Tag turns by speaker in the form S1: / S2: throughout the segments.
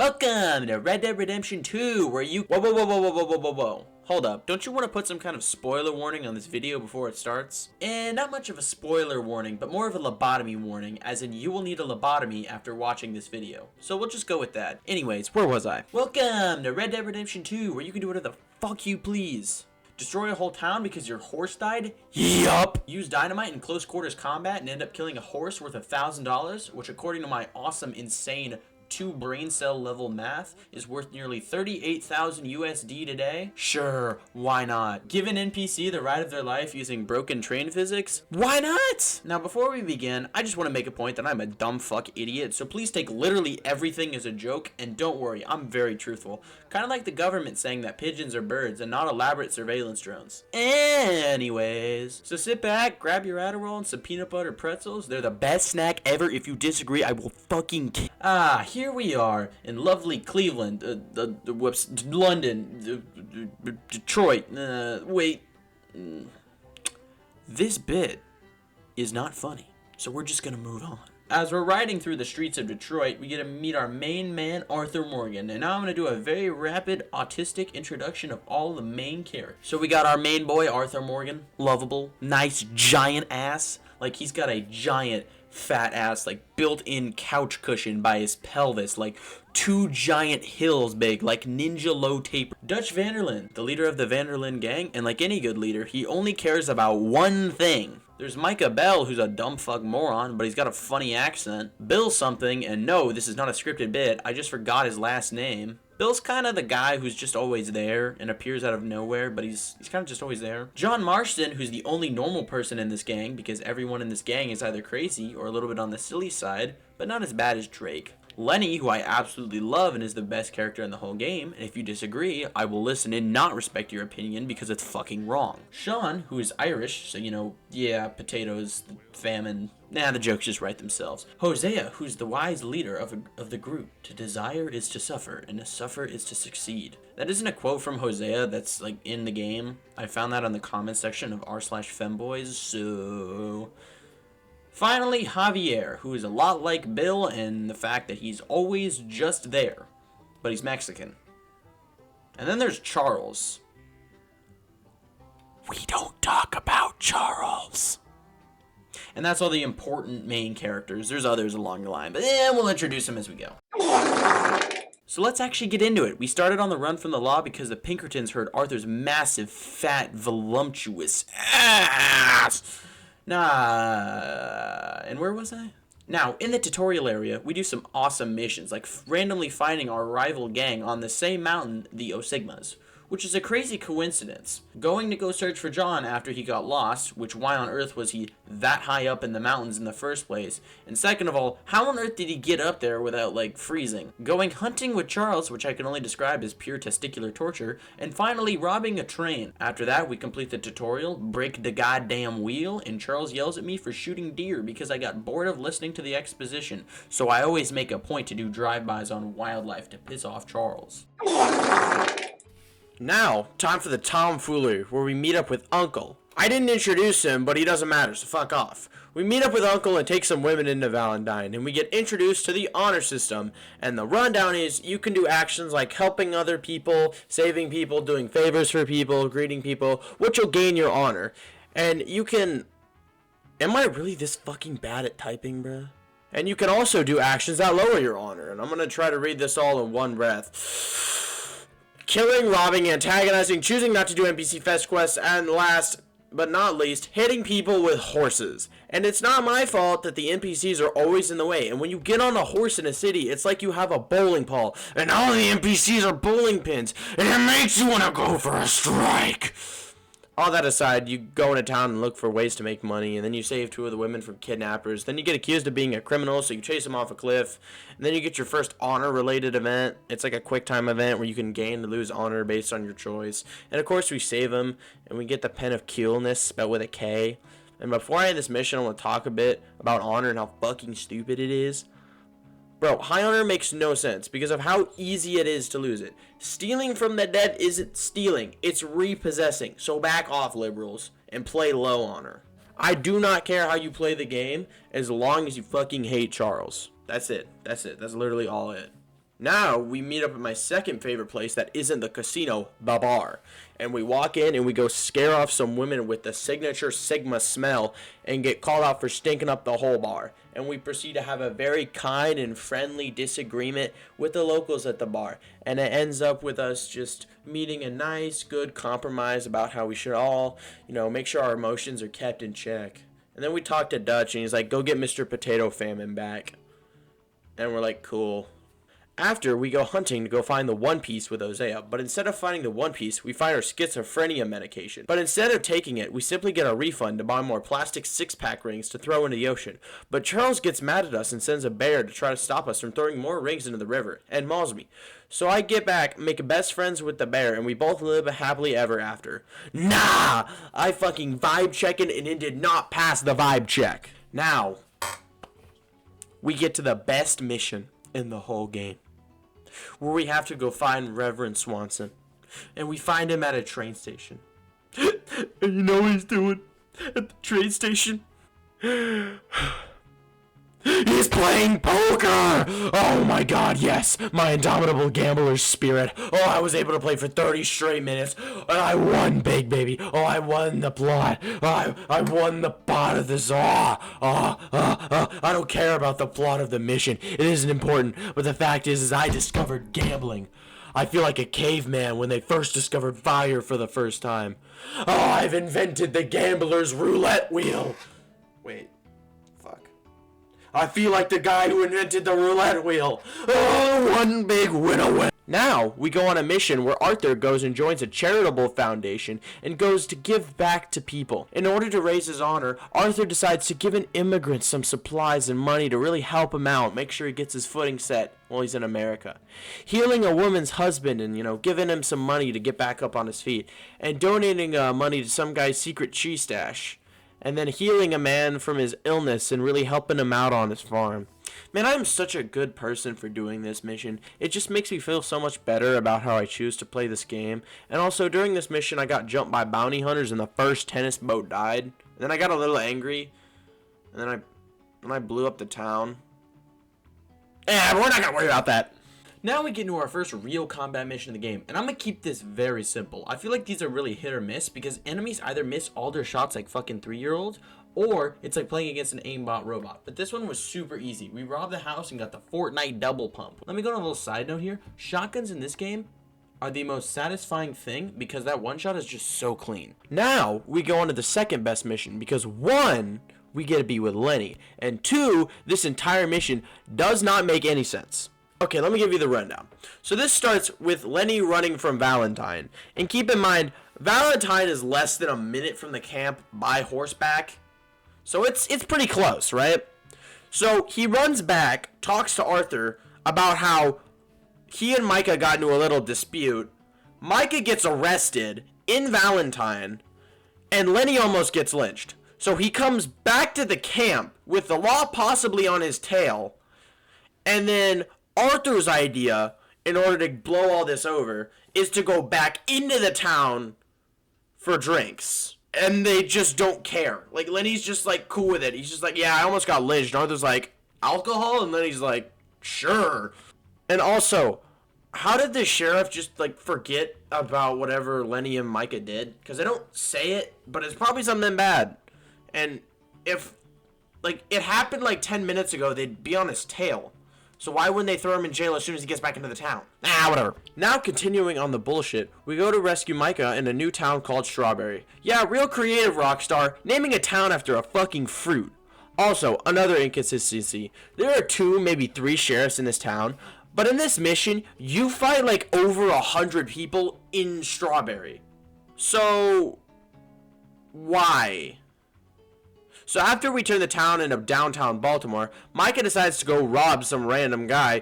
S1: Welcome to Red Dead Redemption 2, where you... Whoa. Hold up. Don't you want to put some kind of spoiler warning on this video before it starts? And not much of a spoiler warning, but more of a lobotomy warning, as in you will need a lobotomy after watching this video. So we'll just go with that. Anyways, where was I? Welcome to Red Dead Redemption 2, where you can do whatever the fuck you please. Destroy a whole town because your horse died? Yup! Use dynamite in close quarters combat and end up killing a horse worth $1,000, which according to my awesome, insane 2 brain cell level math is worth nearly 38,000 USD today? Sure, why not? Give an NPC the ride of their life using broken train physics? Why not? Now before we begin, I just want to make a point that I'm a dumb fuck idiot, so please take literally everything as a joke, and don't worry, I'm very truthful. Kind of like the government saying that pigeons are birds and not elaborate surveillance drones. Anyways, so sit back, grab your Adderall and some peanut butter pretzels. They're the best snack ever. If you disagree, I will fucking kill. Here we are in lovely Cleveland, London, Detroit. This bit is not funny, so we're just gonna move on. As we're riding through the streets of Detroit, we get to meet our main man, Arthur Morgan, and now I'm gonna do a very rapid, autistic introduction of all the main characters. So we got our main boy, Arthur Morgan, lovable, nice, giant ass, like he's got a giant fat ass, like built-in couch cushion by his pelvis, like 2 giant hills big, like ninja low taper. Dutch van der Linde, the leader of the van der Linde gang, and like any good leader, he only cares about one thing. There's Micah Bell, who's a dumb fuck moron, but he's got a funny accent. Bill something, and no, this is not a scripted bit, I just forgot his last name. Bill's kind of the guy who's just always there and appears out of nowhere, but he's kind of just always there. John Marston, who's the only normal person in this gang, because everyone in this gang is either crazy or a little bit on the silly side, but not as bad as Drake. Lenny, who I absolutely love and is the best character in the whole game, and if you disagree, I will listen and not respect your opinion because it's fucking wrong. Sean, who is Irish, so you know, yeah, potatoes, famine, nah, the jokes just write themselves. Hosea, who's the wise leader of the group. To desire is to suffer, and to suffer is to succeed. That isn't a quote from Hosea that's like in the game. I found that on the comment section of r/femboys, so... Finally, Javier, who is a lot like Bill in the fact that he's always just there, but he's Mexican. And then there's Charles. We don't talk about Charles. And that's all the important main characters. There's others along the line, but we'll introduce them as we go. So let's actually get into it. We started on the run from the law because the Pinkertons heard Arthur's massive, fat, voluptuous ass. And where was I? Now, in the tutorial area, we do some awesome missions, like randomly finding our rival gang on the same mountain, the Osigmas, which is a crazy coincidence. Going to go search for John after he got lost, which why on earth was he that high up in the mountains in the first place? And second of all, how on earth did he get up there without, like, freezing? Going hunting with Charles, which I can only describe as pure testicular torture, and finally robbing a train. After that, we complete the tutorial, break the goddamn wheel, and Charles yells at me for shooting deer because I got bored of listening to the exposition, so I always make a point to do drive-bys on wildlife to piss off Charles. Now, time for the tomfoolery, where we meet up with Uncle. I didn't introduce him, but he doesn't matter, so fuck off. We meet up with Uncle and take some women into Valentine, and we get introduced to the honor system. And the rundown is, you can do actions like helping other people, saving people, doing favors for people, greeting people, which will gain your honor. And you can... Am I really this fucking bad at typing, bruh? And you can also do actions that lower your honor, and I'm gonna try to read this all in one breath. Killing, robbing, antagonizing, choosing not to do NPC fetch quests, and last but not least, hitting people with horses. And it's not my fault that the NPCs are always in the way. And when you get on a horse in a city, it's like you have a bowling ball, and all the NPCs are bowling pins, and it makes you want to go for a strike. All that aside, you go into town and look for ways to make money, and then you save 2 of the women from kidnappers. Then you get accused of being a criminal, so you chase them off a cliff. And then you get your first honor-related event. It's like a quick-time event where you can gain or lose honor based on your choice. And of course, we save them, and we get the Pen of Coolness, spelled with a K. And before I end this mission, I want to talk a bit about honor and how fucking stupid it is. Bro, high honor makes no sense because of how easy it is to lose it. Stealing from the dead isn't stealing, it's repossessing. So back off, liberals, and play low honor. I do not care how you play the game as long as you fucking hate Charles. That's it. That's literally all it. Now we meet up at my second favorite place that isn't the casino, the bar. And we walk in and we go scare off some women with the signature Sigma smell and get called out for stinking up the whole bar. And we proceed to have a very kind and friendly disagreement with the locals at the bar. And it ends up with us just meeting a nice, good compromise about how we should all, make sure our emotions are kept in check. And then we talk to Dutch and he's like, go get Mr. Potato Famine back. And we're like, cool. After, we go hunting to go find the One Piece with Hosea, but instead of finding the One Piece, we find our schizophrenia medication. But instead of taking it, we simply get a refund to buy more plastic six-pack rings to throw into the ocean. But Charles gets mad at us and sends a bear to try to stop us from throwing more rings into the river, and mauls me. So I get back, make best friends with the bear, and we both live happily ever after. Nah! I fucking vibe checked and it did not pass the vibe check. Now, we get to the best mission in the whole game, where we have to go find Reverend Swanson. And we find him at a train station. And you know what he's doing at the train station? He's playing poker! Oh my god, yes! My indomitable gambler's spirit. Oh, I was able to play for 30 straight minutes. And I won big, baby. Oh, I won the plot. I won the plot of this. I don't care about the plot of the mission. It isn't important. But the fact is I discovered gambling. I feel like a caveman when they first discovered fire for the first time. Oh, I've invented the gambler's roulette wheel. Wait. I feel like the guy who invented the roulette wheel. Oh, one big win-a-win. Now, we go on a mission where Arthur goes and joins a charitable foundation and goes to give back to people. In order to raise his honor, Arthur decides to give an immigrant some supplies and money to really help him out, make sure he gets his footing set while he's in America. Healing a woman's husband and, giving him some money to get back up on his feet. And donating money to some guy's secret cheese stash. And then healing a man from his illness and really helping him out on his farm. Man, I'm such a good person for doing this mission. It just makes me feel so much better about how I choose to play this game. And also, during this mission, I got jumped by bounty hunters and the first tennis boat died. And then I got a little angry. And then I blew up the town. We're not going to worry about that. Now we get into our first real combat mission in the game, and I'm going to keep this very simple. I feel like these are really hit or miss, because enemies either miss all their shots like fucking 3-year-olds, or it's like playing against an aimbot robot. But this one was super easy. We robbed the house and got the Fortnite double pump. Let me go on a little side note here. Shotguns in this game are the most satisfying thing, because that one shot is just so clean. Now we go on to the second best mission, because 1, we get to be with Lenny, and 2, this entire mission does not make any sense. Okay, let me give you the rundown. So this starts with Lenny running from Valentine. And keep in mind, Valentine is less than a minute from the camp by horseback. So it's pretty close, right? So he runs back, talks to Arthur about how he and Micah got into a little dispute. Micah gets arrested in Valentine, and Lenny almost gets lynched. So he comes back to the camp with the law possibly on his tail, and then Arthur's idea, in order to blow all this over, is to go back into the town for drinks. And they just don't care. Like, Lenny's just, cool with it. He's just like, yeah, I almost got lynched. And Arthur's like, alcohol? And Lenny's like, sure. And also, how did the sheriff just, forget about whatever Lenny and Micah did? Because they don't say it, but it's probably something bad. And if, it happened, 10 minutes ago, they'd be on his tail. So why wouldn't they throw him in jail as soon as he gets back into the town? Whatever. Now, continuing on the bullshit, we go to rescue Micah in a new town called Strawberry. Yeah, real creative, Rockstar, naming a town after a fucking fruit. Also, another inconsistency. There are 2, maybe 3 sheriffs in this town, but in this mission, you fight over 100 people in Strawberry. So, why? So after we turn the town into downtown Baltimore, Micah decides to go rob some random guy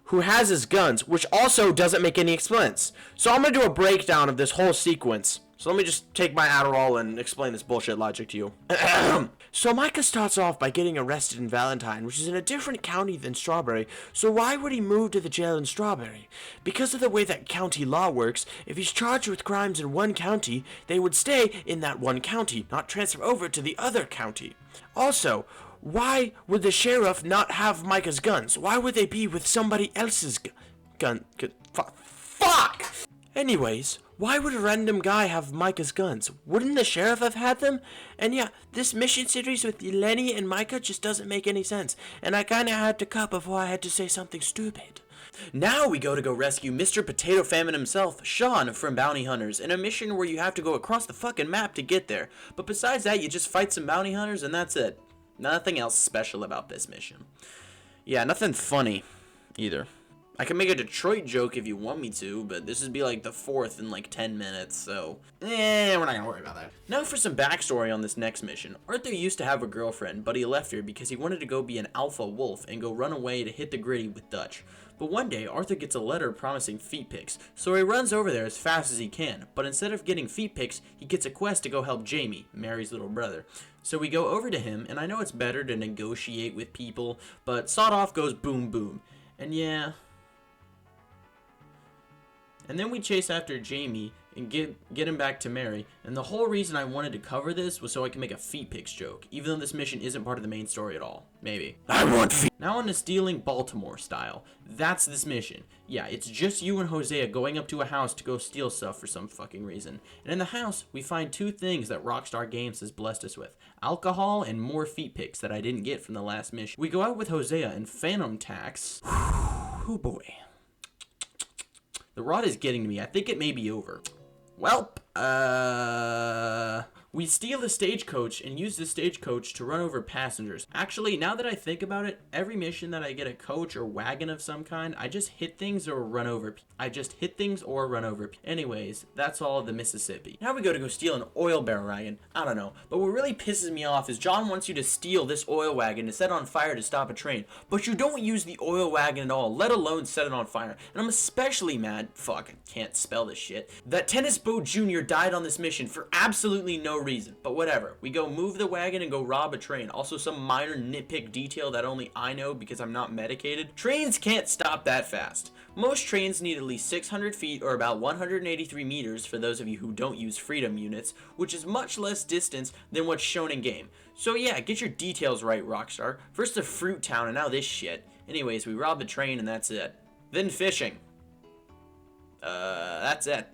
S1: who has his guns, which also doesn't make any sense. So I'm going to do a breakdown of this whole sequence. So let me just take my Adderall and explain this bullshit logic to you. So Micah starts off by getting arrested in Valentine, which is in a different county than Strawberry. So why would he move to the jail in Strawberry? Because of the way that county law works, if he's charged with crimes in one county, they would stay in that one county, not transfer over to the other county. Also, why would the sheriff not have Micah's guns? Why would they be with somebody else's guns?
S2: Fuck! Anyways, why would a random guy have Micah's guns? Wouldn't the sheriff have had them? And yeah, this mission series with Lenny and Micah just doesn't make any sense, and I kinda had to cut before I had to say something stupid.
S1: Now we go rescue Mr. Potato Famine himself, Sean from Bounty Hunters, in a mission where you have to go across the fucking map to get there. But besides that, you just fight some bounty hunters and that's it. Nothing else special about this mission. Yeah, nothing funny either. I can make a Detroit joke if you want me to, but this would be like the 4th in like 10 minutes, so we're not gonna worry about that. Now for some backstory on this next mission. Arthur used to have a girlfriend, but he left her because he wanted to go be an alpha wolf and go run away to hit the gritty with Dutch. But one day, Arthur gets a letter promising feet pics, so he runs over there as fast as he can, but instead of getting feet pics, he gets a quest to go help Jamie, Mary's little brother. So we go over to him, and I know it's better to negotiate with people, but sawed off goes boom boom. And yeah. And then we chase after Jamie and get him back to Mary, and the whole reason I wanted to cover this was so I can make a feet pics joke, even though this mission isn't part of the main story at all. Maybe.
S2: I want feet.
S1: Now on to stealing Baltimore style. That's this mission. Yeah, it's just you and Hosea going up to a house to go steal stuff for some fucking reason. And in the house, we find 2 things that Rockstar Games has blessed us with. Alcohol and more feet pics that I didn't get from the last mission. We go out with Hosea and Phantom Tax. Oh boy. The rod is getting to me. I think it may be over. Welp. We steal a stagecoach and use the stagecoach to run over passengers. Actually, now that I think about it, every mission that I get a coach or wagon of some kind, I just hit things or run over. Anyways, that's all of the Mississippi. Now we go steal an oil barrel wagon. I don't know. But what really pisses me off is John wants you to steal this oil wagon to set on fire to stop a train. But you don't use the oil wagon at all, let alone set it on fire. And I'm especially mad, fuck, I can't spell this shit, that Tennis Bo Jr. died on this mission for absolutely no reason. But whatever. We go move the wagon and go rob a train. Also some minor nitpick detail that only I know because I'm not medicated. Trains can't stop that fast. Most trains need at least 600 feet or about 183 meters for those of you who don't use freedom units, which is much less distance than what's shown in game. So yeah, get your details right, Rockstar. First the fruit town and now this shit. Anyways, we rob the train and that's it. Then fishing. That's it.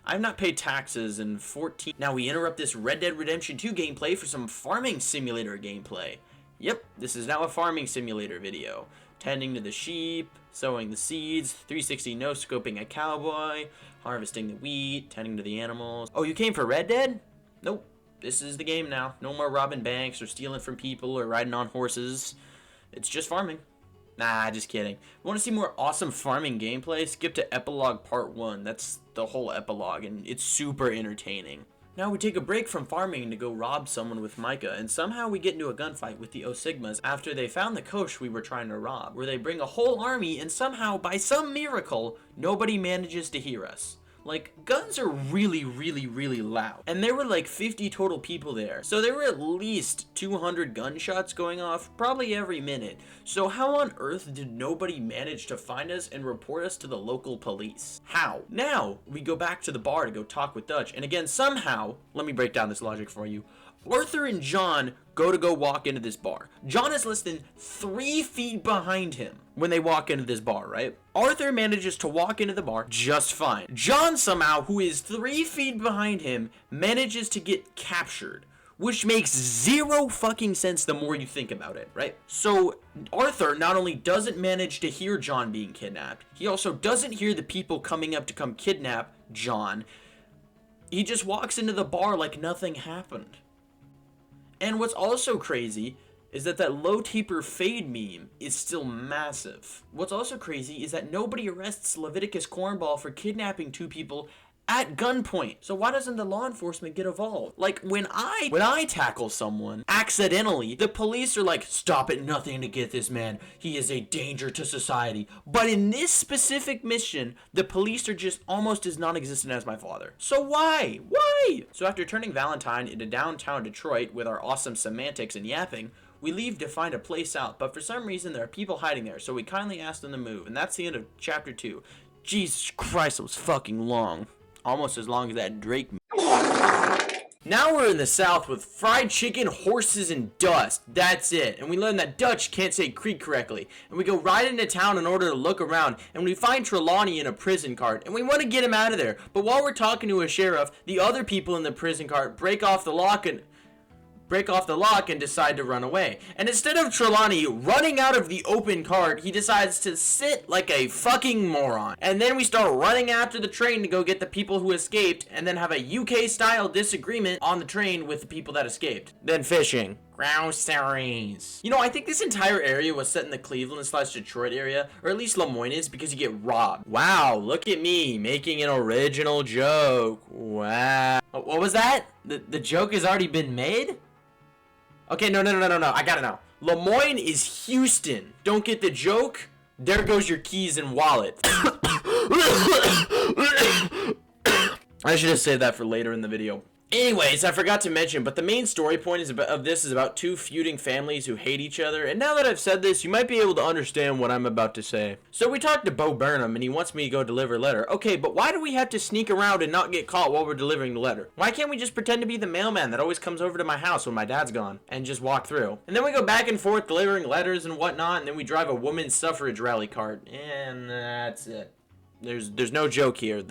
S1: I've not paid taxes in 14. Now we interrupt this Red Dead Redemption 2 gameplay for some farming simulator gameplay. Yep, this is now a farming simulator video. Tending to the sheep, sowing the seeds, 360 no-scoping a cowboy, harvesting the wheat, tending to the animals. Oh, you came for Red Dead? Nope, this is the game now. No more robbing banks or stealing from people or riding on horses. It's just farming. Nah, just kidding. Want to see more awesome farming gameplay? Skip to Epilogue Part 1. That's the whole epilogue, and it's super entertaining. Now we take a break from farming to go rob someone with Micah, and somehow we get into a gunfight with the O-Sigmas after they found the coach we were trying to rob, where they bring a whole army, and somehow, by some miracle, nobody manages to hear us. Like, guns are really, really, really loud. And there were like 50 total people there. So there were at least 200 gunshots going off, probably every minute. So how on earth did nobody manage to find us and report us to the local police? How? Now, we go back to the bar to go talk with Dutch. And again, somehow, let me break down this logic for you. Arthur and John go walk into this bar. John is less than 3 feet behind him when they walk into this bar, right? Arthur manages to walk into the bar just fine. John somehow, who is 3 feet behind him, manages to get captured, which makes zero fucking sense the more you think about it, right? So Arthur not only doesn't manage to hear John being kidnapped, he also doesn't hear the people coming up to come kidnap John. He just walks into the bar like nothing happened. And what's also crazy is that low taper fade meme is still massive. What's also crazy is that nobody arrests Leviticus Cornball for kidnapping 2 people at gunpoint. So why doesn't the law enforcement get involved? Like, when I tackle someone accidentally, the police are like, stop at nothing to get this man. He is a danger to society. But in this specific mission, the police are just almost as non-existent as my father. So why? Why? So after turning Valentine into downtown Detroit with our awesome semantics and yapping, we leave to find a place out, but for some reason there are people hiding there, so we kindly ask them to move, and that's the end of chapter 2. Jesus Christ, it was fucking long. Almost as long as that Drake movie. Now we're in the South with fried chicken, horses, and dust. That's it. And we learn that Dutch can't say creek correctly. And we go right into town in order to look around. And we find Trelawney in a prison cart. And we want to get him out of there. But while we're talking to a sheriff, the other people in the prison cart break off the lock and decide to run away. And instead of Trelawney running out of the open cart, he decides to sit like a fucking moron. And then we start running after the train to go get the people who escaped, and then have a UK-style disagreement on the train with the people that escaped. Then fishing. Groceries. You know, I think this entire area was set in the Cleveland/Detroit area, or at least Lemoyne is, because you get robbed. Wow, look at me making an original joke. Wow. What was that? The joke has already been made? Okay, no, I gotta know. Lemoyne is Houston. Don't get the joke? There goes your keys and wallet. I should have saved that for later in the video. Anyways, I forgot to mention, but the main story point of this is about two feuding families who hate each other, and now that I've said this, you might be able to understand what I'm about to say. So we talked to Bo Burnham, and he wants me to go deliver a letter. Okay, but why do we have to sneak around and not get caught while we're delivering the letter? Why can't we just pretend to be the mailman that always comes over to my house when my dad's gone, and just walk through? And then we go back and forth delivering letters and whatnot, and then we drive a women's suffrage rally cart, and that's it. There's no joke here.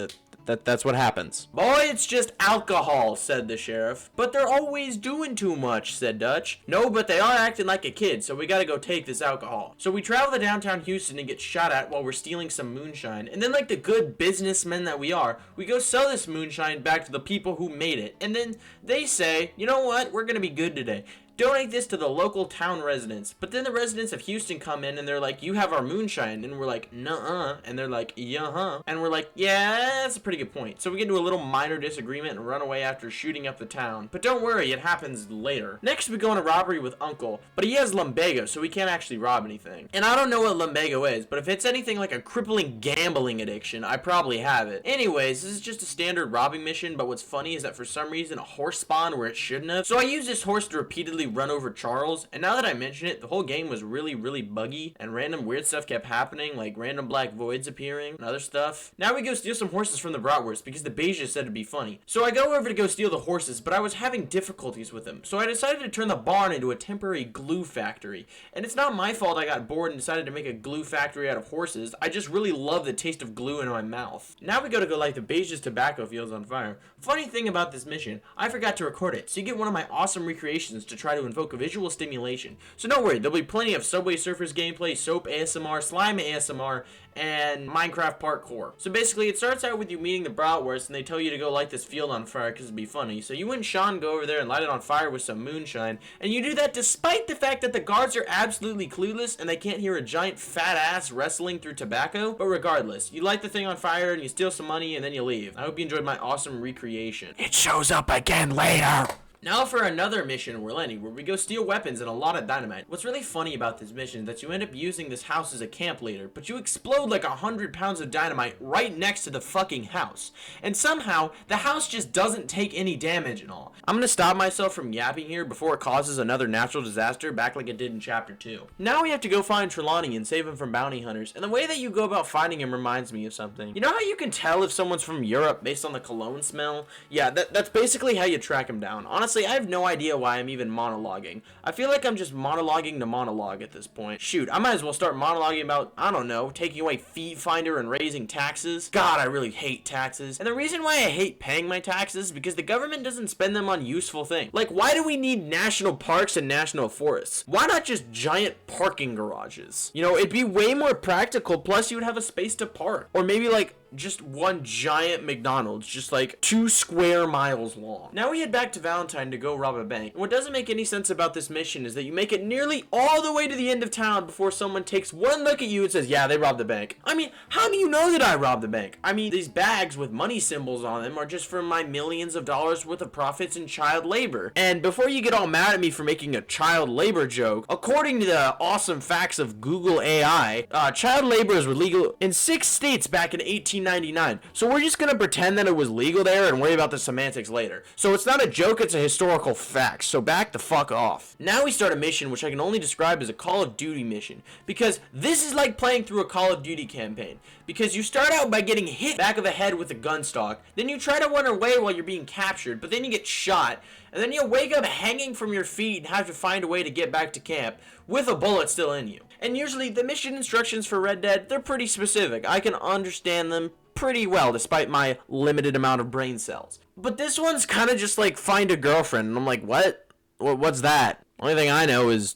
S1: That's what happens. Boy, it's just alcohol, said the sheriff. But they're always doing too much, said Dutch. No, but they are acting like a kid, so we gotta go take this alcohol. So we travel to downtown Houston and get shot at while we're stealing some moonshine. And then, like the good businessmen that we are, we go sell this moonshine back to the people who made it. And then they say, you know what, we're gonna be good today. Donate this to the local town residents. But then the residents of Houston come in and they're like, you have our moonshine. And we're like, nuh-uh. And they're like, yeah-huh. And we're like, yeah, that's a pretty good point. So we get into a little minor disagreement and run away after shooting up the town. But don't worry, it happens later. Next, we go on a robbery with Uncle. But he has lumbago, so we can't actually rob anything. And I don't know what lumbago is, but if it's anything like a crippling gambling addiction, I probably have it. Anyways, this is just a standard robbing mission, but what's funny is that for some reason, a horse spawned where it shouldn't have. So I use this horse to repeatedly run over Charles, and now that I mention it, the whole game was really buggy, and random weird stuff kept happening, like random black voids appearing and other stuff. Now we go steal some horses from the bratwurst because the beige said it'd be funny. So I go over to go steal the horses, but I was having difficulties with them, so I decided to turn the barn into a temporary glue factory. And it's not my fault I got bored and decided to make a glue factory out of horses. I just really love the taste of glue in my mouth. Now we go to go light the beige's tobacco fields on fire. Funny thing about this mission, I forgot to record it, so you get one of my awesome recreations to try to invoke a visual stimulation. So don't worry, there'll be plenty of Subway Surfers gameplay, soap ASMR, slime ASMR, and Minecraft parkour. So basically, it starts out with you meeting the bratwurst, and they tell you to go light this field on fire because it'd be funny. So you and Sean go over there and light it on fire with some moonshine, and you do that despite the fact that the guards are absolutely clueless and they can't hear a giant fat ass wrestling through tobacco. But regardless, you light the thing on fire and you steal some money and then you leave. I hope you enjoyed my awesome recreation.
S2: It shows up again later.
S1: Now for another mission in Lenny, where we go steal weapons and a lot of dynamite. What's really funny about this mission is that you end up using this house as a camp later, but you explode like 100 pounds of dynamite right next to the fucking house. And somehow, the house just doesn't take any damage and all. I'm gonna stop myself from yapping here before it causes another natural disaster back like it did in chapter 2. Now we have to go find Trelawney and save him from bounty hunters, and the way that you go about finding him reminds me of something. You know how you can tell if someone's from Europe based on the cologne smell? Yeah, that's basically how you track him down. Honestly, I have no idea why I'm even monologuing. I feel like I'm just monologuing to monologue at this point. Shoot, I might as well start monologuing about, I don't know, taking away Fee Finder and raising taxes. God, I really hate taxes. And the reason why I hate paying my taxes is because the government doesn't spend them on useful things. Like, why do we need national parks and national forests? Why not just giant parking garages? You know, it'd be way more practical, plus you would have a space to park. Or maybe like just one giant McDonald's, just like 2 square miles long. Now we head back to Valentine to go rob a bank. And what doesn't make any sense about this mission is that you make it nearly all the way to the end of town before someone takes one look at you and says, yeah, they robbed the bank. I mean, how do you know that I robbed the bank? I mean, these bags with money symbols on them are just from my millions of dollars worth of profits in child labor. And before you get all mad at me for making a child labor joke, according to the awesome facts of Google AI, child labor is illegal in 6 states back in 18
S2: 1899. So we're just gonna pretend that it was legal there and worry about the semantics later. So it's not a joke, it's a historical fact. So back the fuck off. Now we start a mission which I can only describe as a Call of Duty mission, because this is like playing through a Call of Duty campaign. Because you start out by getting hit back of the head with a gun stock, then you try to run away while you're being captured, but then you get shot, and then you wake up hanging from your feet and have to find a way to get back to camp with a bullet still in you. And usually the mission instructions for Red Dead, they're pretty specific. I can understand them pretty well despite my limited amount of brain cells. But this one's kind of just like find a girlfriend, and I'm like, what? What's that? Only thing I know is,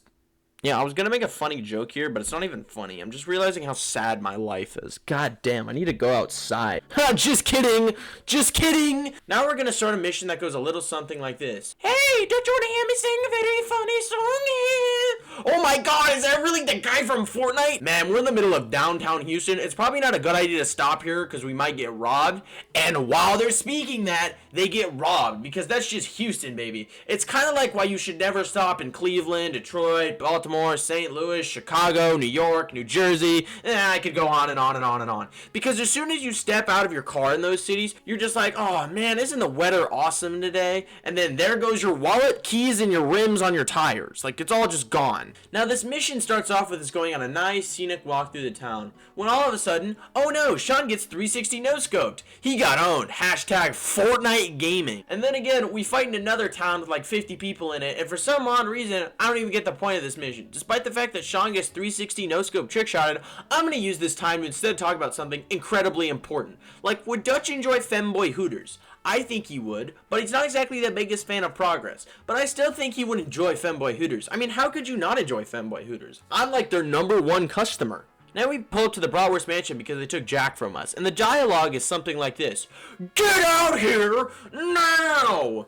S2: yeah, I was gonna make a funny joke here, but it's not even funny. I'm just realizing how sad my life is. God damn, I need to go outside. Just kidding! Just kidding! Now we're gonna start a mission that goes a little something like this. Hey, don't you wanna hear me sing a very funny song here? Oh my god, is that really the guy from Fortnite? Man, we're in the middle of downtown Houston. It's probably not a good idea to stop here because we might get robbed. And while they're speaking that, they get robbed because that's just Houston, baby. It's kind of like why you should never stop in Cleveland, Detroit, Baltimore, St. Louis, Chicago, New York, New Jersey. I could go on and on and on and on. Because as soon as you step out of your car in those cities, you're just like, oh man, isn't the weather awesome today? And then there goes your wallet, keys, and your rims on your tires. Like, it's all just gone. Now, this mission starts off with us going on a nice scenic walk through the town, when all of a sudden, oh no, Sean gets 360 no-scoped. He got owned. Hashtag Fortnite gaming. And then again, we fight in another town with like 50 people in it, and for some odd reason, I don't even get the point of this mission. Despite the fact that Sean gets 360 no-scope trick-shotted, I'm gonna use this time to instead talk about something incredibly important. Like, would Dutch enjoy Femboy Hooters? I think he would, but he's not exactly the biggest fan of progress. But I still think he would enjoy Femboy Hooters. I mean, how could you not enjoy Femboy Hooters? I'm like their #1 customer. Now we pull up to the Bratwurst Mansion because they took Jack from us, and the dialogue is something like this. Get out here now!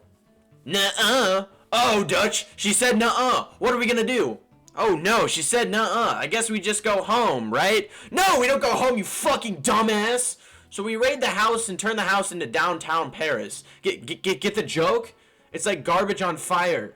S2: Nuh-uh. Oh, Dutch, she said nuh-uh. What are we gonna do? Oh no, she said nuh-uh. I guess we just go home, right? No, we don't go home, you fucking dumbass! So we raid the house and turn the house into downtown Paris. Get the joke? It's like garbage on fire.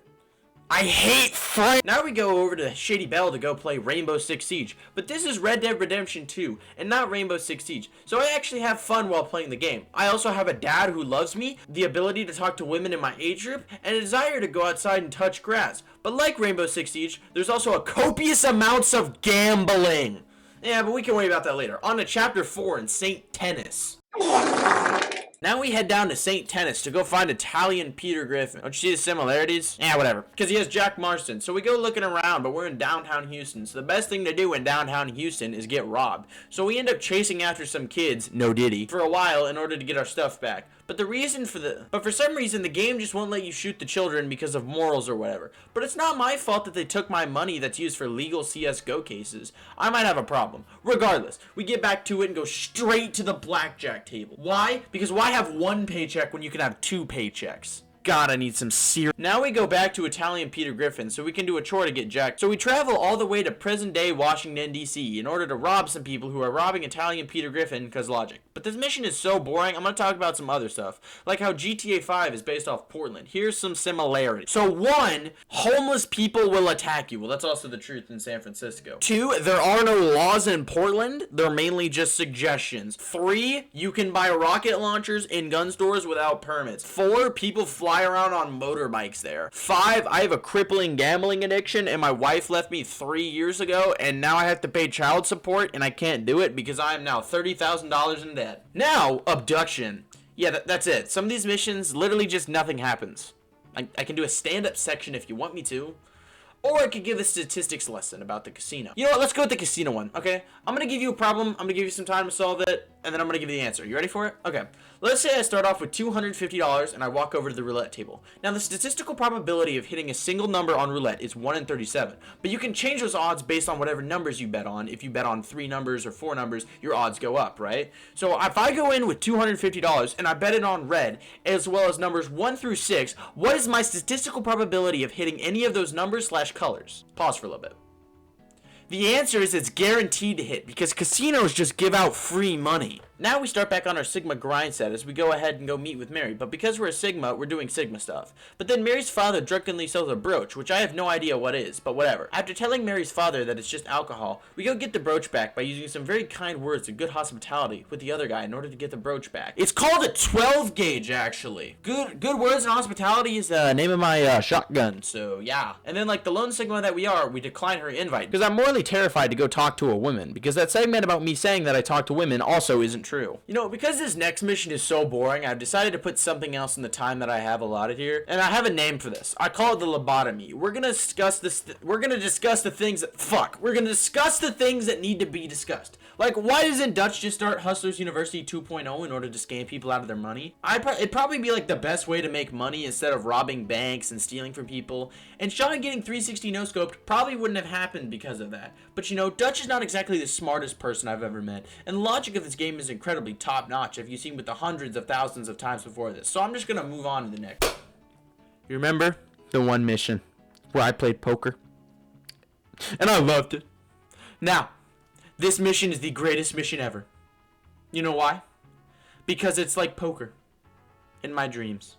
S2: I hate France. Now we go over to Shady Belle to go play Rainbow Six Siege. But this is Red Dead Redemption 2 and not Rainbow Six Siege. So I actually have fun while playing the game. I also have a dad who loves me, the ability to talk to women in my age group, and a desire to go outside and touch grass. But like Rainbow Six Siege, there's also a copious amounts of gambling. Yeah, but we can worry about that later. On to Chapter 4 in Saint Denis. Now we head down to Saint Denis to go find Italian Peter Griffin. Don't you see the similarities? Yeah, whatever. Because he has Jack Marston. So we go looking around, but we're in downtown Houston. So the best thing to do in downtown Houston is get robbed. So we end up chasing after some kids, no diddy, for a while in order to get our stuff back. But for some reason, the game just won't let you shoot the children because of morals or whatever. But it's not my fault that they took my money that's used for legal CSGO cases. I might have a problem. Regardless, we get back to it and go straight to the blackjack table. Why? Because why have one paycheck when you can have 2 paychecks? God, I need some cereal. Now we go back to Italian Peter Griffin so we can do a chore to get Jack. So we travel all the way to present day Washington, D.C. in order to rob some people who are robbing Italian Peter Griffin because logic. But this mission is so boring, I'm going to talk about some other stuff. Like how GTA 5 is based off Portland. Here's some similarities. So 1, homeless people will attack you. Well, that's also the truth in San Francisco. 2, there are no laws in Portland. They're mainly just suggestions. 3, you can buy rocket launchers in gun stores without permits. 4, people fly around on motorbikes there. 5, I have a crippling gambling addiction and my wife left me 3 years ago and now I have to pay child support and I can't do it because I am now $30,000 in debt. Now, abduction. Yeah, that's it. Some of these missions, literally just nothing happens. I can do a stand-up section if you want me to. Or I could give a statistics lesson about the casino. You know what? Let's go with the casino one, okay? I'm going to give you a problem. I'm going to give you some time to solve it. And then I'm going to give you the answer. You ready for it? Okay. Let's say I start off with $250 and I walk over to the roulette table. Now, the statistical probability of hitting a single number on roulette is 1 in 37. But you can change those odds based on whatever numbers you bet on. If you bet on 3 numbers or 4 numbers, your odds go up, right? So if I go in with $250 and I bet it on red, as well as numbers 1 through 6, what is my statistical probability of hitting any of those numbers / colors? Pause for a little bit. The answer is it's guaranteed to hit because casinos just give out free money.
S1: Now we start back on our Sigma grind set as we go ahead and go meet with Mary, but because we're a Sigma, we're doing Sigma stuff. But then Mary's father drunkenly sells a brooch, which I have no idea what is, but whatever. After telling Mary's father that it's just alcohol, we go get the brooch back by using some very kind words and good hospitality with the other guy in order to get the brooch back. It's called a 12 gauge, actually. Good words and hospitality is the name of my shotgun, so yeah. And then like the lone Sigma that we are, we decline her invite because I'm morally terrified to go talk to a woman, because that segment about me saying that I talk to women also isn't true. You know, because this next mission is so boring, I've decided to put something else in the time that I have allotted here, and I have a name for this. I call it the lobotomy. We're gonna discuss this. We're gonna discuss the things that need to be discussed. Like, why doesn't Dutch just start Hustlers University 2.0 in order to scam people out of their money? It'd probably be like the best way to make money instead of robbing banks and stealing from people. And Sean getting 360 no-scoped probably wouldn't have happened because of that. But you know, Dutch is not exactly the smartest person I've ever met, and the logic of this game is incredibly top-notch, if you've seen with the hundreds of thousands of times before this. So I'm just gonna move on to the next.
S2: You remember the one mission where I played poker? And I loved it.
S1: Now, this mission is the greatest mission ever. You know why? Because it's like poker. In my dreams.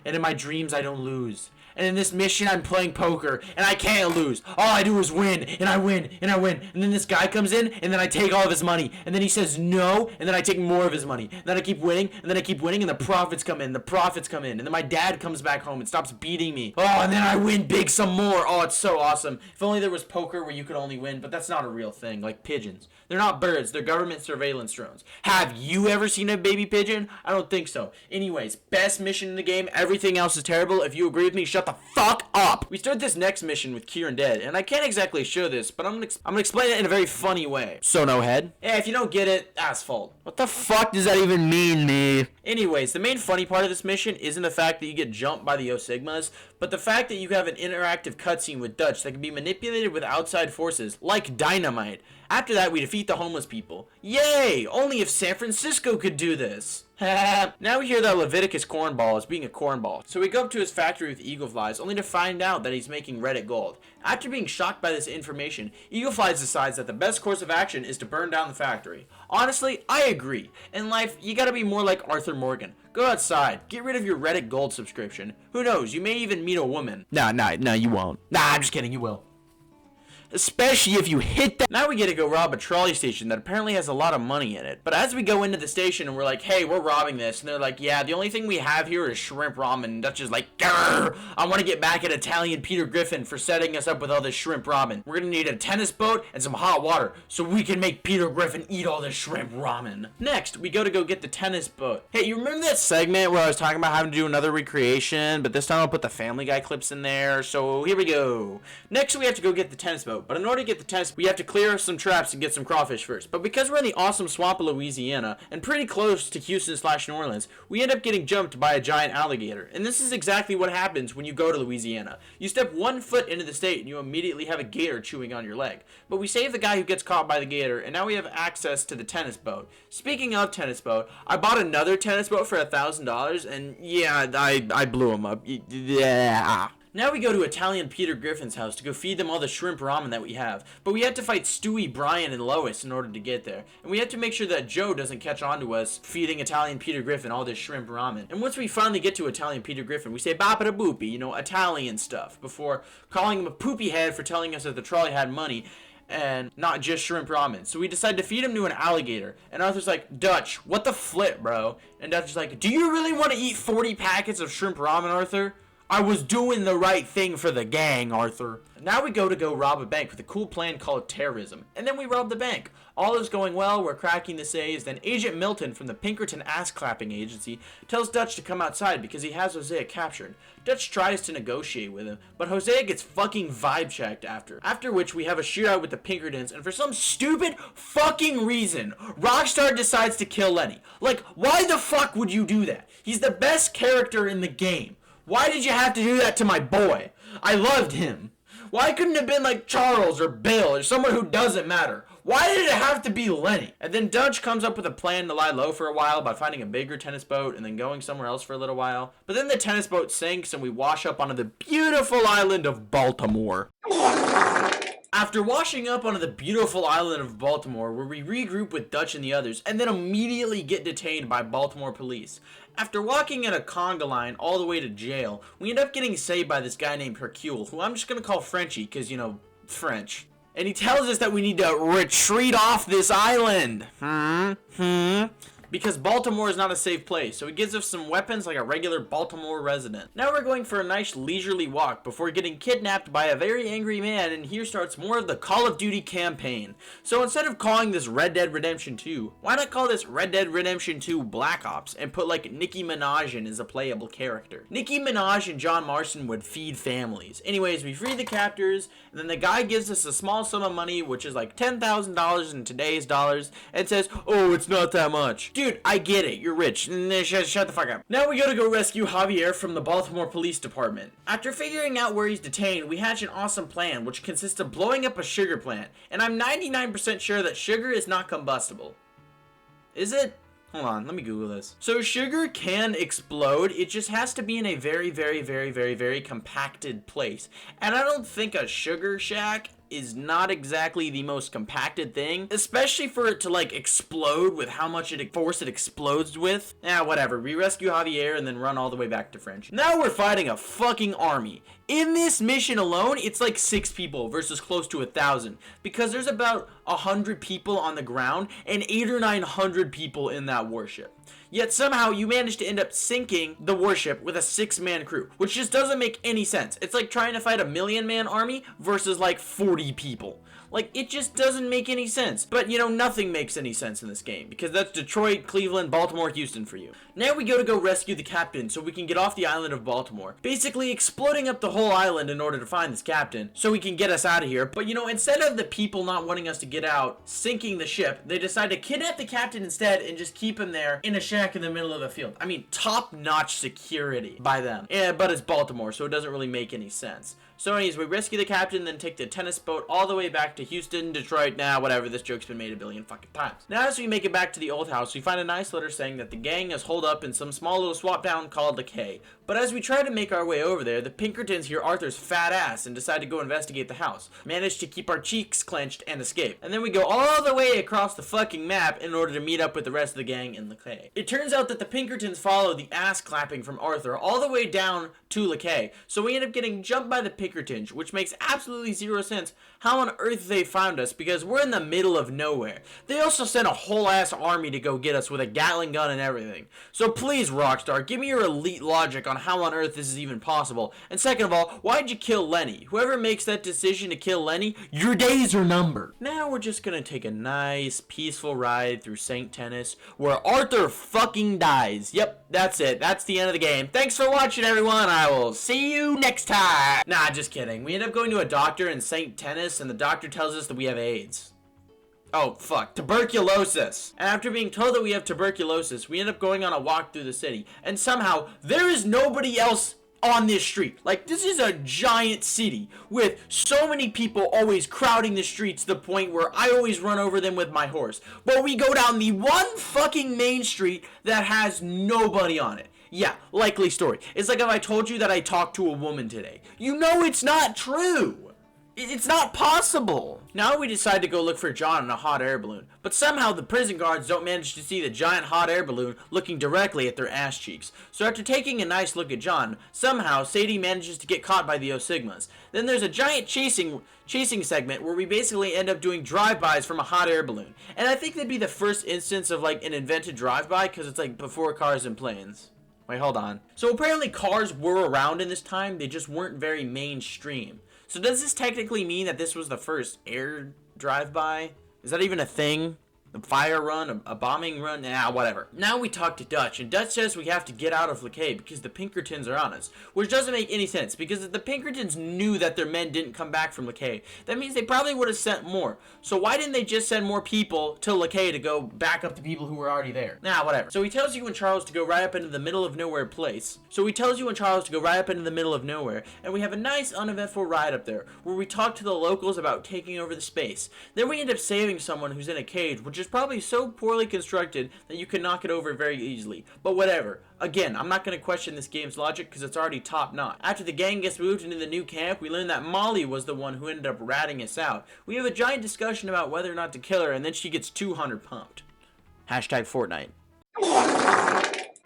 S1: And in my dreams, I don't lose. And in this mission, I'm playing poker, and I can't lose. All I do is win, and I win, and I win. And then this guy comes in, and then I take all of his money. And then he says no, and then I take more of his money. And then I keep winning, and then I keep winning, and the profits come in. And then my dad comes back home and stops beating me. Oh, and then I win big some more. Oh, it's so awesome. If only there was poker where you could only win, but that's not a real thing, like pigeons. They're not birds, they're government surveillance drones. Have you ever seen a baby pigeon? I don't think so. Anyways, best mission in the game, everything else is terrible. If you agree with me, shut the fuck up. We start this next mission with Kieran dead, and I can't exactly show this, but I'm gonna explain it in a very funny way.
S2: So no head?
S1: Yeah, if you don't get it, asphalt.
S2: What the fuck does that even mean, me?
S1: Anyways, the main funny part of this mission isn't the fact that you get jumped by the O Sigmas, but the fact that you have an interactive cutscene with Dutch that can be manipulated with outside forces, like dynamite. After that, we defeat the homeless people. Yay! Only if San Francisco could do this. Now we hear that Leviticus Cornball is being a cornball, so we go up to his factory with Eagle Flies, only to find out that he's making Reddit gold. After being shocked by this information, Eagle Flies decides that the best course of action is to burn down the factory. Honestly, I agree. In life, you gotta be more like Arthur Morgan. Go outside, get rid of your Reddit gold subscription. Who knows, you may even meet a woman.
S2: Nah, you won't.
S1: Nah, I'm just kidding, you will.
S2: Especially if you hit that.
S1: Now we get to go rob a trolley station that apparently has a lot of money in it. But as we go into the station and we're like, hey, we're robbing this. And they're like, yeah, the only thing we have here is shrimp ramen. And Dutch is like, grrr, I want to get back at Italian Peter Griffin for setting us up with all this shrimp ramen. We're going to need a tennis boat and some hot water so we can make Peter Griffin eat all this shrimp ramen. Next, we go get the tennis boat. Hey, you remember that segment where I was talking about having to do another recreation? But this time I'll put the Family Guy clips in there. So here we go. Next, we have to go get the tennis boat. But in order to get the tennis, we have to clear some traps and get some crawfish first. But because we're in the awesome swamp of Louisiana and pretty close to Houston/New Orleans, we end up getting jumped by a giant alligator. And this is exactly what happens when you go to Louisiana. You step 1 foot into the state and you immediately have a gator chewing on your leg. But we save the guy who gets caught by the gator, and now we have access to the tennis boat. Speaking of tennis boat, I bought another tennis boat for $1,000, and yeah, I blew him up. Yeah. Now we go to Italian Peter Griffin's house to go feed them all the shrimp ramen that we have. But we had to fight Stewie, Brian, and Lois in order to get there. And we had to make sure that Joe doesn't catch on to us feeding Italian Peter Griffin all this shrimp ramen. And once we finally get to Italian Peter Griffin, we say bapa boopy, you know, Italian stuff, before calling him a poopy head for telling us that the trolley had money and not just shrimp ramen. So we decide to feed him to an alligator. And Arthur's like, Dutch, what the flip, bro? And Dutch is like, do you really want to eat 40 packets of shrimp ramen, Arthur? I was doing the right thing for the gang, Arthur. Now we go rob a bank with a cool plan called terrorism. And then we rob the bank. All is going well, we're cracking the safes, then Agent Milton from the Pinkerton ass-clapping agency tells Dutch to come outside because he has Hosea captured. Dutch tries to negotiate with him, but Hosea gets fucking vibe checked after. After which we have a shootout with the Pinkertons, and for some stupid fucking reason, Rockstar decides to kill Lenny. Like, why the fuck would you do that? He's the best character in the game. Why did you have to do that to my boy? I loved him. Why couldn't it have been like Charles or Bill or someone who doesn't matter? Why did it have to be Lenny? And then Dutch comes up with a plan to lie low for a while by finding a bigger tennis boat and then going somewhere else for a little while. But then the tennis boat sinks and we wash up onto the beautiful island of Baltimore. After washing up onto the beautiful island of Baltimore, where we regroup with Dutch and the others, and then immediately get detained by Baltimore police. After walking in a conga line all the way to jail, we end up getting saved by this guy named Hercule, who I'm just gonna call Frenchie, because, you know, French. And he tells us that we need to retreat off this island. Because Baltimore is not a safe place, so he gives us some weapons like a regular Baltimore resident. Now we're going for a nice leisurely walk before getting kidnapped by a very angry man, and here starts more of the Call of Duty campaign. So instead of calling this Red Dead Redemption 2, why not call this Red Dead Redemption 2 Black Ops and put like Nicki Minaj in as a playable character? Nicki Minaj and John Marston would feed families. Anyways, we free the captors, and then the guy gives us a small sum of money, which is like $10,000 in today's dollars, and says, oh, it's not that much. Dude, I get it. You're rich. Shut the fuck up. Now we gotta go rescue Javier from the Baltimore Police Department. After figuring out where he's detained, we hatch an awesome plan, which consists of blowing up a sugar plant. And I'm 99% sure that sugar is not combustible. Is it? Hold on, let me Google this. So sugar can explode, it just has to be in a very compacted place. And I don't think a sugar shack is not exactly the most compacted thing, especially for it to like explode with how much force it explodes with. Whatever. We rescue Javier and then run all the way back to French. Now we're fighting a fucking army. In this mission alone, it's like 6 people versus close to 1,000, because there's about 100 people on the ground and 800 or 900 people in that warship. Yet somehow you manage to end up sinking the warship with a 6-man crew, which just doesn't make any sense. It's like trying to fight a 1,000,000-man army versus like 40 people. Like, it just doesn't make any sense. But, you know, nothing makes any sense in this game, because that's Detroit, Cleveland, Baltimore, Houston for you. Now we go rescue the captain so we can get off the island of Baltimore, basically exploding up the whole island in order to find this captain so he can get us out of here. But, you know, instead of the people not wanting us to get out, sinking the ship, they decide to kidnap the captain instead and just keep him there in a shack in the middle of the field. I mean, top-notch security by them. Yeah, but it's Baltimore, so it doesn't really make any sense. So anyways, we rescue the captain, then take the tennis boat all the way back to Houston, Detroit, whatever, this joke's been made a billion fucking times. Now as we make it back to the old house, we find a nice letter saying that the gang is holed up in some small little swamp town called Decay. But as we try to make our way over there, the Pinkertons hear Arthur's fat ass and decide to go investigate the house. Manage to keep our cheeks clenched and escape. And then we go all the way across the fucking map in order to meet up with the rest of the gang in Decay. It turns out that the Pinkertons follow the ass clapping from Arthur all the way down to Decay. So we end up getting jumped by the Pinkertons, which makes absolutely zero sense how on earth they found us, because we're in the middle of nowhere. They also sent a whole ass army to go get us with a Gatling gun and everything. So please, Rockstar, give me your elite logic on how on earth this is even possible. And second of all, why'd you kill Lenny? Whoever makes that decision to kill Lenny, your days are numbered. Now we're just gonna take a nice, peaceful ride through Saint Denis, where Arthur fucking dies. Yep, that's it. That's the end of the game. Thanks for watching, everyone. I will see you next time. Nah, just kidding. We end up going to a doctor in Saint Denis, and the doctor tells us that we have AIDS. Oh, fuck. Tuberculosis. And after being told that we have tuberculosis, we end up going on a walk through the city. And somehow, there is nobody else on this street. Like, this is a giant city with so many people always crowding the streets to the point where I always run over them with my horse. But we go down the one fucking main street that has nobody on it. Yeah, likely story. It's like if I told you that I talked to a woman today. You know it's not true. It's not possible. Now we decide to go look for John in a hot air balloon, but somehow the prison guards don't manage to see the giant hot air balloon looking directly at their ass cheeks. So after taking a nice look at John, somehow Sadie manages to get caught by the O-Sigmas. Then there's a giant chasing segment where we basically end up doing drive-bys from a hot air balloon. And I think that'd be the first instance of like an invented drive-by, because it's like before cars and planes. Wait, hold on. So apparently cars were around in this time, they just weren't very mainstream. So does this technically mean that this was the first air drive-by? Is that even a thing? A fire run, a bombing run, whatever. Now we talk to Dutch, and Dutch says we have to get out of Decay because the Pinkertons are on us, which doesn't make any sense, because if the Pinkertons knew that their men didn't come back from Decay, that means they probably would have sent more. So why didn't they just send more people to Decay to go back up the people who were already there? Whatever. So he tells you and Charles to go right up into the middle of nowhere place. And we have a nice uneventful ride up there, where we talk to the locals about taking over the space. Then we end up saving someone who's in a cage, which is probably so poorly constructed that you can knock it over very easily. But whatever. Again, I'm not going to question this game's logic because it's already top notch. After the gang gets moved into the new camp, we learn that Molly was the one who ended up ratting us out. We have a giant discussion about whether or not to kill her, and then she gets 200 pumped. Hashtag Fortnite.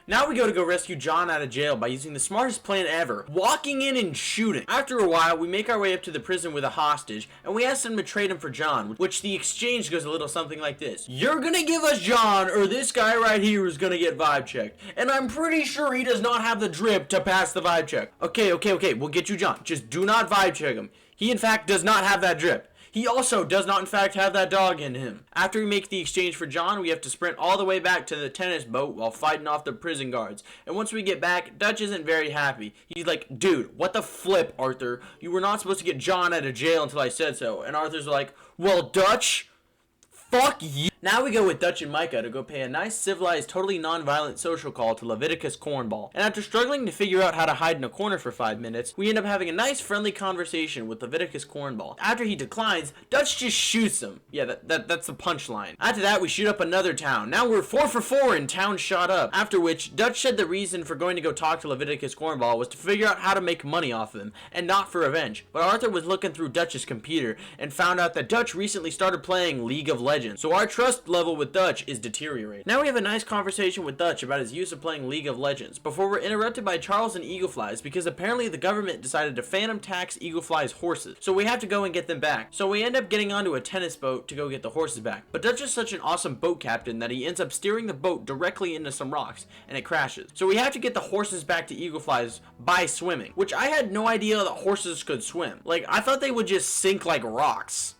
S1: Now we go rescue John out of jail by using the smartest plan ever, walking in and shooting. After a while, we make our way up to the prison with a hostage, and we ask them to trade him for John, which the exchange goes a little something like this. You're gonna give us John, or this guy right here is gonna get vibe checked. And I'm pretty sure he does not have the drip to pass the vibe check. Okay, we'll get you John. Just do not vibe check him. He, in fact, does not have that drip. He also does not, in fact, have that dog in him. After we make the exchange for John, we have to sprint all the way back to the tennis boat while fighting off the prison guards. And once we get back, Dutch isn't very happy. He's like, dude, what the flip, Arthur? You were not supposed to get John out of jail until I said so. And Arthur's like, well, Dutch, fuck you. Now we go with Dutch and Micah to go pay a nice, civilized, totally non-violent social call to Leviticus Cornball. And after struggling to figure out how to hide in a corner for 5 minutes, we end up having a nice, friendly conversation with Leviticus Cornball. After he declines, Dutch just shoots him. Yeah, that's the punchline. After that, we shoot up another town. Now we're 4 for 4 and town shot up. After which, Dutch said the reason for going to go talk to Leviticus Cornball was to figure out how to make money off of him, and not for revenge. But Arthur was looking through Dutch's computer and found out that Dutch recently started playing League of Legends. So our trust level with Dutch is deteriorating. Now we have a nice conversation with Dutch about his use of playing League of Legends, before we're interrupted by Charles and Eagleflies, because apparently the government decided to phantom tax Eagleflies' horses, so we have to go and get them back. So we end up getting onto a tennis boat to go get the horses back, but Dutch is such an awesome boat captain that he ends up steering the boat directly into some rocks, and it crashes. So we have to get the horses back to Eagleflies by swimming, which I had no idea that horses could swim. Like, I thought they would just sink like rocks.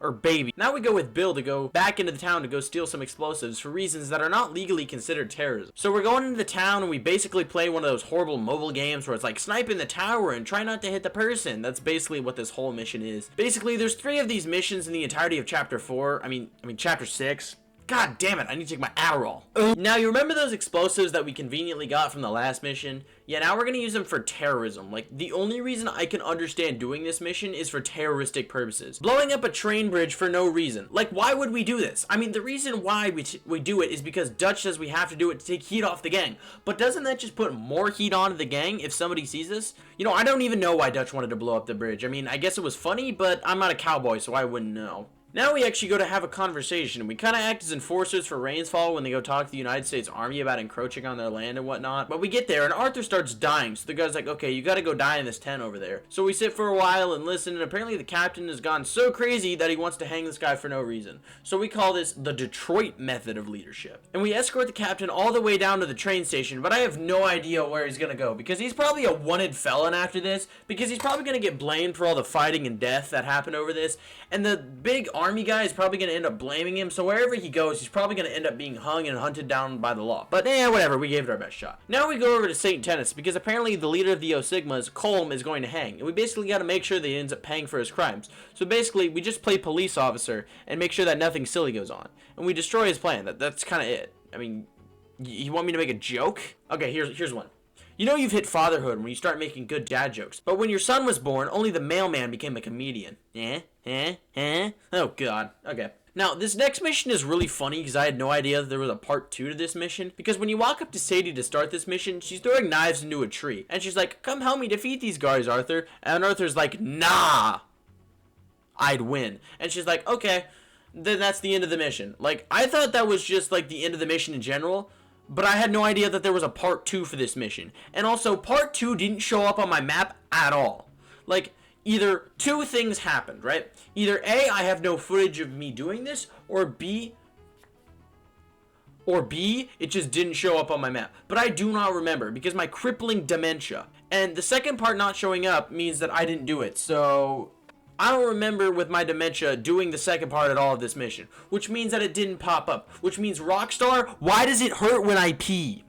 S1: Or baby. Now we go with Bill to go back into the town to go steal some explosives for reasons that are not legally considered terrorism. So we're going into the town and we basically play one of those horrible mobile games where it's like snipe in the tower and try not to hit the person. That's basically what this whole mission is. Basically, there's 3 of these missions in the entirety of chapter 4. I mean chapter 6. God damn it, I need to take my Adderall. Now, you remember those explosives that we conveniently got from the last mission? Yeah, now we're gonna use them for terrorism. Like, the only reason I can understand doing this mission is for terroristic purposes. Blowing up a train bridge for no reason. Like, why would we do this? I mean, the reason why we do it is because Dutch says we have to do it to take heat off the gang. But doesn't that just put more heat onto the gang if somebody sees us? You know, I don't even know why Dutch wanted to blow up the bridge. I mean, I guess it was funny, but I'm not a cowboy, so I wouldn't know. Now we actually go to have a conversation. We kind of act as enforcers for Rainsfall when they go talk to the United States Army about encroaching on their land and whatnot. But we get there and Arthur starts dying. So the guy's like, okay, you gotta go die in this tent over there. So we sit for a while and listen, and apparently the captain has gone so crazy that he wants to hang this guy for no reason. So we call this the Detroit method of leadership. And we escort the captain all the way down to the train station, but I have no idea where he's gonna go, because he's probably a wanted felon after this, because he's probably gonna get blamed for all the fighting and death that happened over this, and the big army guy is probably going to end up blaming him, so wherever he goes, he's probably going to end up being hung and hunted down by the law. But whatever, we gave it our best shot. Now we go over to Saint Denis, because apparently the leader of the O Sigmas, Colm, is going to hang, and we basically got to make sure that he ends up paying for his crimes. So basically, we just play police officer and make sure that nothing silly goes on, and we destroy his plan. That's kind of it. I mean, you want me to make a joke? Okay, here's one. You know you've hit fatherhood when you start making good dad jokes. But when your son was born, only the mailman became a comedian. Oh, God. Okay. Now, this next mission is really funny because I had no idea that there was a part 2 to this mission. Because when you walk up to Sadie to start this mission, she's throwing knives into a tree. And she's like, come help me defeat these guys, Arthur. And Arthur's like, nah, I'd win. And she's like, okay, then that's the end of the mission. Like, I thought that was just like the end of the mission in general. But I had no idea that there was a part 2 for this mission. And also, part 2 didn't show up on my map at all. Like, either 2 things happened, right? Either A, I have no footage of me doing this, or B, it just didn't show up on my map. But I do not remember, because my crippling dementia. And the second part not showing up means that I didn't do it, so I don't remember with my dementia doing the second part at all of this mission, which means that it didn't pop up, which means Rockstar, why does it hurt when I pee?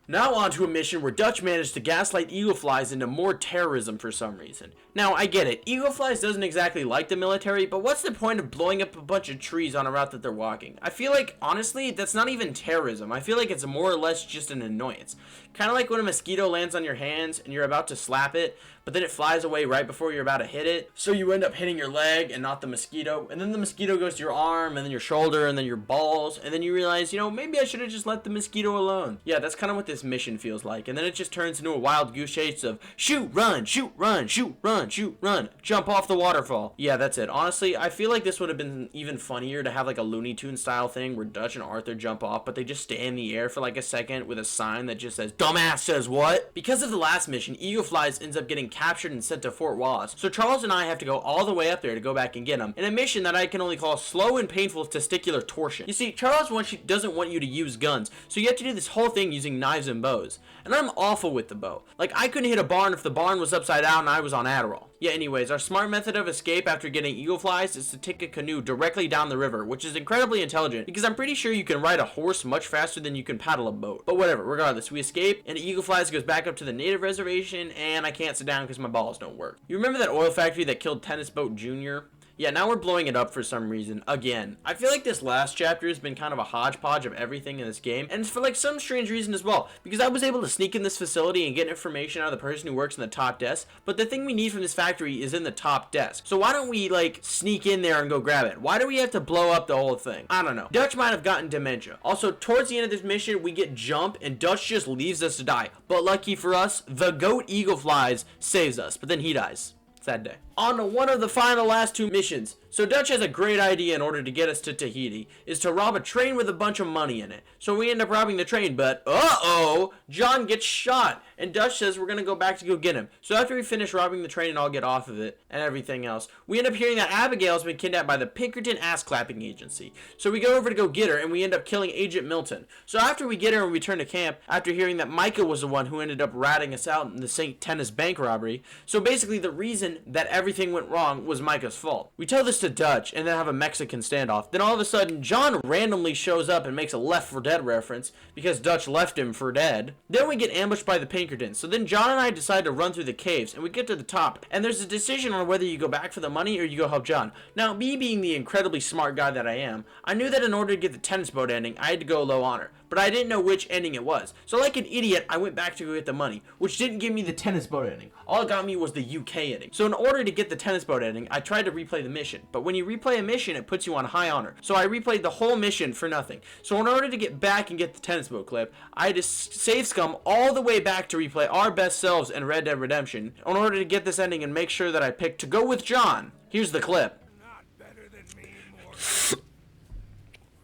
S1: Now on to a mission where Dutch managed to gaslight Eagleflies into more terrorism for some reason. Now, I get it, Eagleflies doesn't exactly like the military, but what's the point of blowing up a bunch of trees on a route that they're walking? I feel like, honestly, that's not even terrorism. I feel like it's more or less just an annoyance. Kind of like when a mosquito lands on your hands and you're about to slap it, but then it flies away right before you're about to hit it. So you end up hitting your leg and not the mosquito. And then the mosquito goes to your arm and then your shoulder and then your balls. And then you realize, maybe I should have just let the mosquito alone. Yeah, that's kind of what this mission feels like. And then it just turns into a wild goose chase of shoot, run, shoot, run, shoot, run, shoot, run, jump off the waterfall. Yeah, that's it. Honestly, I feel like this would have been even funnier to have like a Looney Tunes style thing where Dutch and Arthur jump off, but they just stay in the air for like a second with a sign that just says, "Dumbass says what?" Because of the last mission, Eagle Flies ends up getting captured and sent to Fort Wallace. So Charles and I have to go all the way up there to go back and get him in a mission that I can only call slow and painful testicular torsion. You see, Charles doesn't want you to use guns, so you have to do this whole thing using knives and bows. And I'm awful with the bow. Like, I couldn't hit a barn if the barn was upside down and I was on Adderall. Yeah, anyways, our smart method of escape after getting Eagle Flies is to take a canoe directly down the river, which is incredibly intelligent because I'm pretty sure you can ride a horse much faster than you can paddle a boat. But whatever, regardless, we escape and Eagle Flies goes back up to the native reservation and I can't sit down because my balls don't work. You remember that oil factory that killed Tennis Boat Jr.? Yeah, now we're blowing it up for some reason, again. I feel like this last chapter has been kind of a hodgepodge of everything in this game, and it's for like some strange reason as well, because I was able to sneak in this facility and get information out of the person who works in the top desk, but the thing we need from this factory is in the top desk. So why don't we like sneak in there and go grab it? Why do we have to blow up the whole thing? I don't know. Dutch might have gotten dementia. Also, towards the end of this mission, we get jump, and Dutch just leaves us to die. But lucky for us, the goat Eagle Flies saves us, but then he dies. Sad day. On to one of the final last two missions. So Dutch has a great idea in order to get us to Tahiti, is to rob a train with a bunch of money in it. So we end up robbing the train, but uh-oh, John gets shot, and Dutch says we're gonna go back to go get him. So after we finish robbing the train and all get off of it, and everything else, we end up hearing that Abigail's been kidnapped by the Pinkerton ass-clapping agency. So we go over to go get her, and we end up killing Agent Milton. So after we get her and we return to camp, after hearing that Micah was the one who ended up ratting us out in the Saint Denis bank robbery, so basically the reason that everything went wrong was Micah's fault. We tell this to Dutch and then have a Mexican standoff. Then all of a sudden, John randomly shows up and makes a Left 4 Dead reference because Dutch left him for dead. Then we get ambushed by the Pinkertons. So then John and I decide to run through the caves and we get to the top. And there's a decision on whether you go back for the money or you go help John. Now, me being the incredibly smart guy that I am, I knew that in order to get the tennis boat ending, I had to go low honor. But I didn't know which ending it was. So like an idiot, I went back to go get the money, which didn't give me the tennis boat ending. All it got me was the UK ending. So in order to get the tennis boat ending, I tried to replay the mission. But when you replay a mission, it puts you on high honor. So I replayed the whole mission for nothing. So in order to get back and get the tennis boat clip, I had to save scum all the way back to replay our best selves in Red Dead Redemption in order to get this ending and make sure that I picked to go with John. Here's the clip.
S3: Not better than me, Morgan.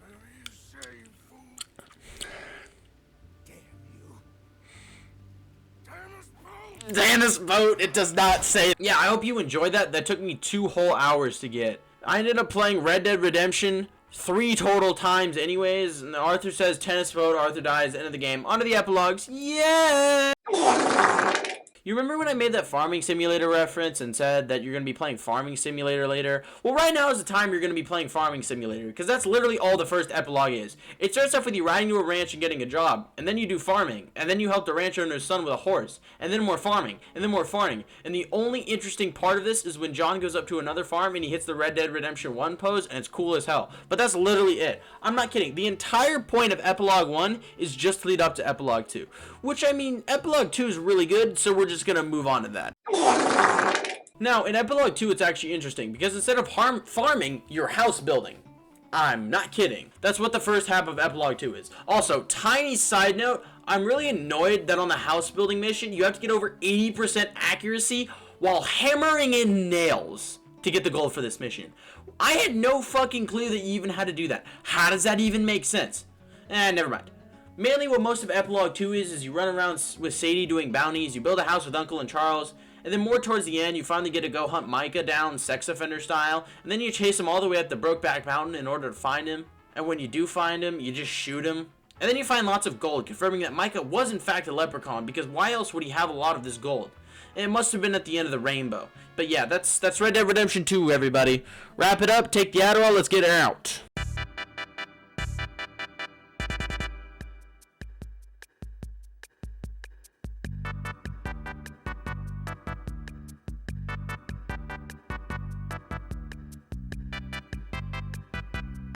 S3: Whatever you say, fool. Damn you.
S1: Dennis boat, it does not say. Yeah, I hope you enjoyed that. That took me 2 whole hours to get. I ended up playing Red Dead Redemption 3 total times anyways. And Arthur says tennis boat, Arthur dies, end of the game. On to the epilogues. Yeah! You remember when I made that Farming Simulator reference and said that you're going to be playing Farming Simulator later? Well, right now is the time you're going to be playing Farming Simulator, because that's literally all the first epilogue is. It starts off with you riding to a ranch and getting a job, and then you do farming, and then you help the rancher and his son with a horse, and then more farming, and then more farming. And the only interesting part of this is when John goes up to another farm and he hits the Red Dead Redemption 1 pose, and it's cool as hell. But that's literally it. I'm not kidding. The entire point of Epilogue 1 is just to lead up to Epilogue 2. Which, I mean, Epilogue 2 is really good, so we're just gonna move on to that. Now, in Epilogue 2, it's actually interesting, because instead of farming, you're house building. I'm not kidding. That's what the first half of Epilogue 2 is. Also, tiny side note, I'm really annoyed that on the house building mission, you have to get over 80% accuracy while hammering in nails to get the gold for this mission. I had no fucking clue that you even had to do that. How does that even make sense? Never mind. Mainly what most of Epilogue 2 is you run around with Sadie doing bounties, you build a house with Uncle and Charles, and then more towards the end, you finally get to go hunt Micah down sex offender style, and then you chase him all the way up the Brokeback Mountain in order to find him, and when you do find him, you just shoot him. And then you find lots of gold, confirming that Micah was in fact a leprechaun, because why else would he have a lot of this gold? And it must have been at the end of the rainbow. But yeah, that's Red Dead Redemption 2, everybody. Wrap it up, take the Adderall, let's get it out.